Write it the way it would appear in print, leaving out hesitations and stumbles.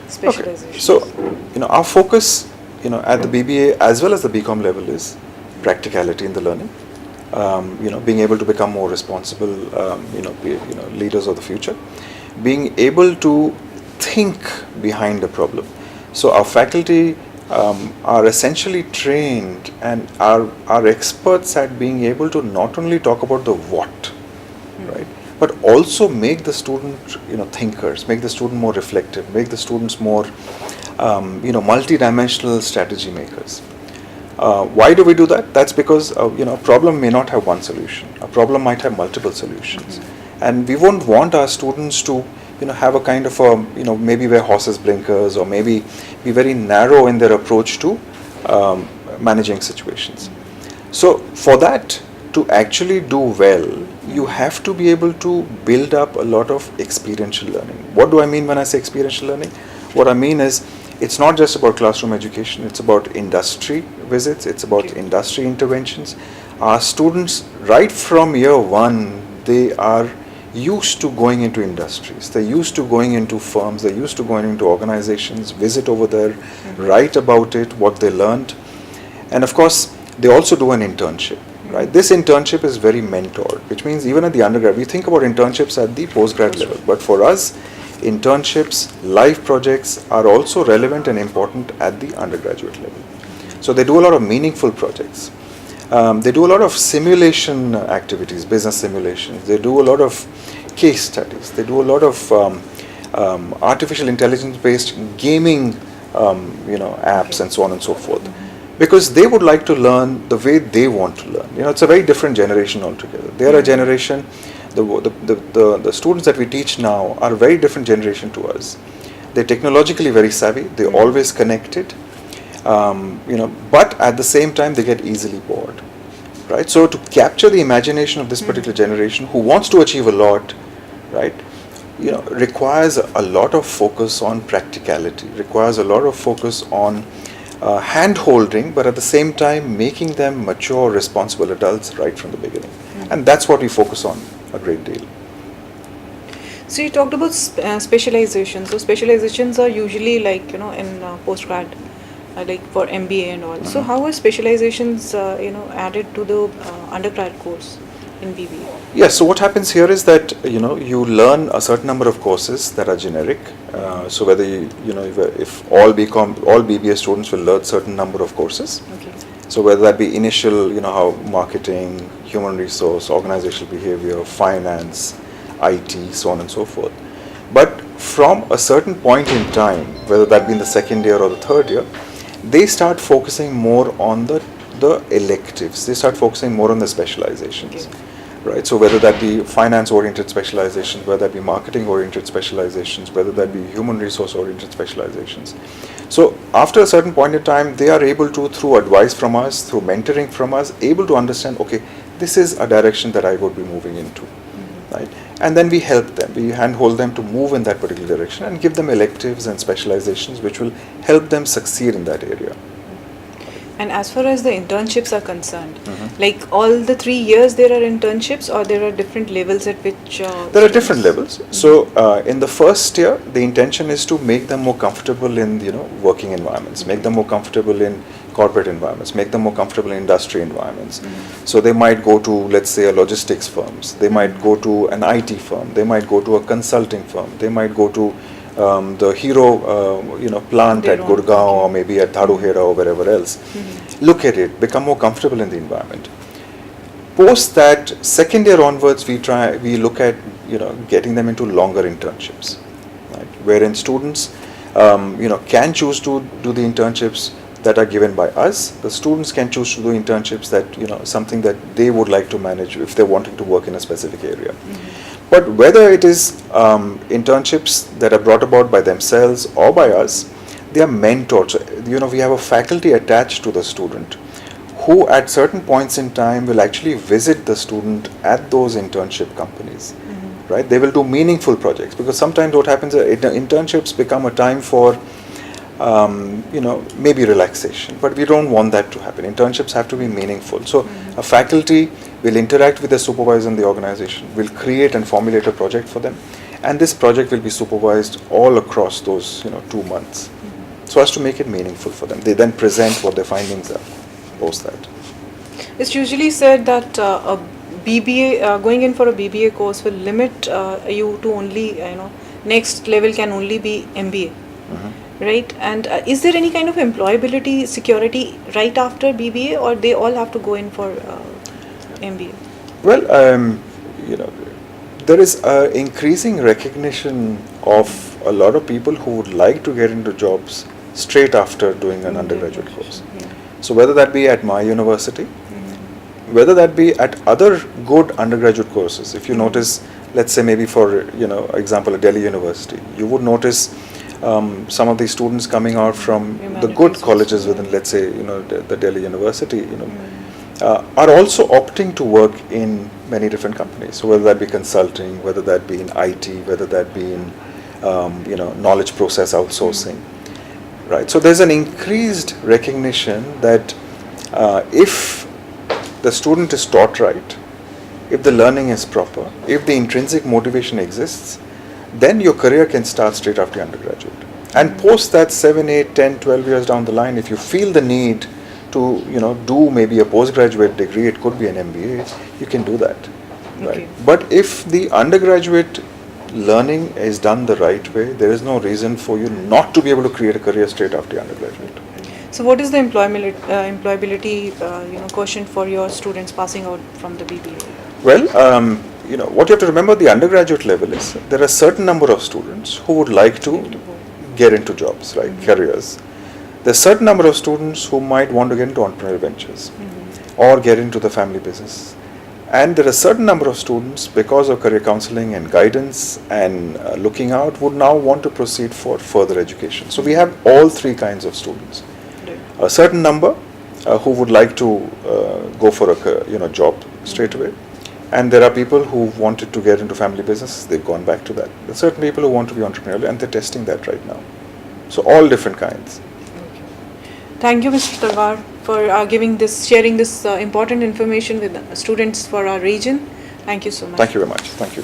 specialization? So, our focus, at the BBA as well as the BCom level is practicality in the learning. Being able to become more responsible, leaders of the future. Being able to think behind the problem. So our faculty are essentially trained and are experts at being able to not only talk about the what, right, but also make the student, thinkers, make the student more reflective, make the students more, multi-dimensional strategy makers. Why do we do that? That's because a problem may not have one solution. A problem might have multiple solutions, and we won't want our students to have a kind of a maybe wear horses blinkers, or maybe be very narrow in their approach to managing situations. So for that to actually do well, you have to be able to build up a lot of experiential learning. What do I mean when I say experiential learning? What I mean is, it's not just about classroom education, it's about industry visits, it's about industry interventions. Our students, right from year one, they are used to going into industries, they're used to going into firms, they're used to going into organizations, visit over there, write about it, what they learned. And of course, they also do an internship, right? This internship is very mentored, which means even at the undergrad, we think about internships at the postgrad level, but for us, internships, live projects are also relevant and important at the undergraduate level. So they do a lot of meaningful projects. They do a lot of simulation activities, business simulations. They do a lot of case studies. They do a lot of artificial intelligence-based gaming, apps and so on and so forth, because they would like to learn the way they want to learn. It's a very different generation altogether. They are a generation. The students that we teach now are a very different generation to us. They're technologically very savvy. They're always connected. But at the same time, they get easily bored, right? So to capture the imagination of this particular generation who wants to achieve a lot, right, requires a lot of focus on practicality, requires a lot of focus on hand-holding, but at the same time making them mature, responsible adults right from the beginning. And that's what we focus on a great deal. So you talked about specialization. So specializations are usually like, in postgrad, like for MBA and all. So how are specializations, added to the undergrad course in BBA? Yes, so what happens here is that, you learn a certain number of courses that are generic. So whether, if all BBA students will learn certain number of courses. Okay. So whether that be initial, how marketing, human resource, organizational behavior, finance, IT, so on and so forth. But from a certain point in time, whether that be in the second year or the third year, they start focusing more on the electives. They start focusing more on the specializations. Okay. Right? So whether that be finance-oriented specializations, whether that be marketing-oriented specializations, whether that be human resource-oriented specializations. So after a certain point in time, they are able to, through advice from us, through mentoring from us, able to understand, okay, this is a direction that I would be moving into, right? And then we help them, we handhold them to move in that particular direction and give them electives and specializations which will help them succeed in that area. And as far as the internships are concerned, like all the 3 years there are internships, or there are different levels at which? There are different levels. So in the first year, the intention is to make them more comfortable in working environments, make them more comfortable in corporate environments, make them more comfortable in industry environments. So they might go to, let's say, a logistics firms. They might go to an IT firm. They might go to a consulting firm. They might go to the Hero, plant at Gurgaon, or maybe at Dharuhera or wherever else. Look at it, become more comfortable in the environment. Post that, second year onwards, we look at, getting them into longer internships, right? Wherein students, can choose to do the internships that are given by us. The students can choose to do internships that, something that they would like to manage if they're wanting to work in a specific area. But whether it is internships that are brought about by themselves or by us, they are mentored. So, we have a faculty attached to the student who at certain points in time will actually visit the student at those internship companies, right? They will do meaningful projects, because sometimes what happens is internships become a time for maybe relaxation, but we don't want that to happen. Internships have to be meaningful. So a faculty will interact with the supervisor in the organization, will create and formulate a project for them, and this project will be supervised all across those 2 months, so as to make it meaningful for them. They then present what their findings are post that. It's usually said that a BBA, going in for a BBA course will limit you to only, next level can only be MBA, right? And is there any kind of employability security right after BBA, or they all have to go in for MBA? Well, there is increasing recognition of a lot of people who would like to get into jobs straight after doing an undergraduate course. Yeah. So whether that be at my university, whether that be at other good undergraduate courses, if you notice, let's say maybe for example at Delhi University, you would notice some of these students coming out from the Humanities good also, colleges yeah. within, let's say, the Delhi University, are also opting to work in many different companies. So whether that be consulting, whether that be in IT, whether that be in knowledge process outsourcing, right? So there's an increased recognition that if the student is taught right, if the learning is proper, if the intrinsic motivation exists, then your career can start straight after undergraduate. And post that 7, 8, 10, 12 years down the line, if you feel the need to do maybe a postgraduate degree, it could be an MBA, you can do that, right? Okay. But if the undergraduate learning is done the right way, there is no reason for you not to be able to create a career straight after undergraduate. So what is the employability quotient for your students passing out from the BBA? Well, what you have to remember, the undergraduate level is there are a certain number of students who would like to get into jobs, right, careers. There's a certain number of students who might want to get into entrepreneurial ventures or get into the family business. And there are a certain number of students, because of career counseling and guidance and looking out, would now want to proceed for further education. So we have all three kinds of students. A certain number who would like to go for a job straight away. And there are people who wanted to get into family business, they've gone back to that. There are certain people who want to be entrepreneurial, and they're testing that right now. So all different kinds. Thank you, Mr. Talwar, for sharing this important information with students for our region. Thank you so much. Thank you very much. Thank you.